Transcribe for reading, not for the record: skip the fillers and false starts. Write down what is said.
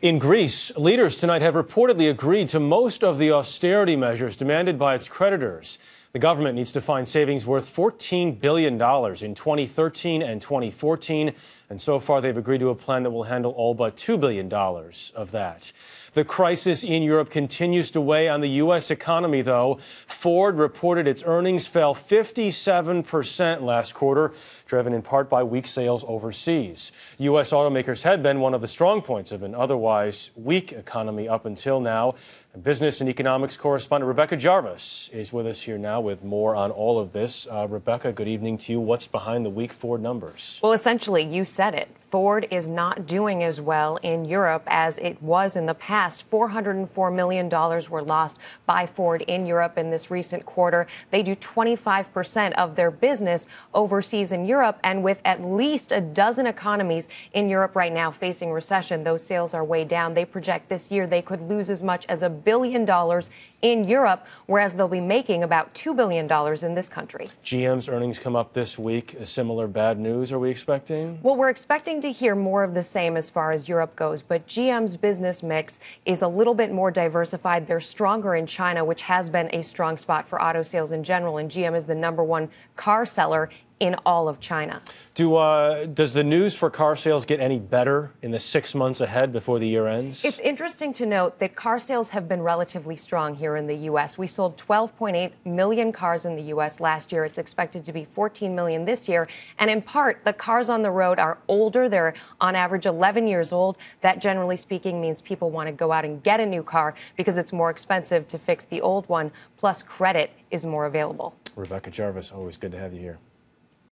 In Greece, leaders tonight have reportedly agreed to most of the austerity measures demanded by its creditors. The government needs to find savings worth $14 billion in 2013 and 2014, and so far they've agreed to a plan that will handle all but $2 billion of that. The crisis in Europe continues to weigh on the U.S. economy, though. Ford reported its earnings fell 57% last quarter, driven in part by weak sales overseas. U.S. automakers had been one of the strong points of an otherwise weak economy up until now. Business and economics correspondent Rebecca Jarvis is with us here now with more on all of this. Rebecca, good evening to you. What's behind the weak Ford numbers? Well, essentially, you said it. Ford is not doing as well in Europe as it was in the past. $404 million were lost by Ford in Europe in this recent quarter. They do 25% of their business overseas in Europe, and with at least a dozen economies in Europe right now facing recession, those sales are way down. They project this year they could lose as much as $1 billion in Europe, whereas they'll be making about $2 billion in this country. GM's earnings come up this week. A similar bad news are we expecting? Well, we're expecting to hear more of the same as far as Europe goes, but GM's business mix is a little bit more diversified. They're stronger in China, which has been a strong spot for auto sales in general, and GM is the #1 car seller in all of China. Does the news for car sales get any better in the 6 months ahead before the year ends? It's interesting to note that car sales have been relatively strong here in the U.S. We sold 12.8 million cars in the U.S. last year. It's expected to be 14 million this year. And in part, the cars on the road are older. They're on average 11 years old. That, generally speaking, means people want to go out and get a new car because it's more expensive to fix the old one. Plus, credit is more available. Rebecca Jarvis, always good to have you here.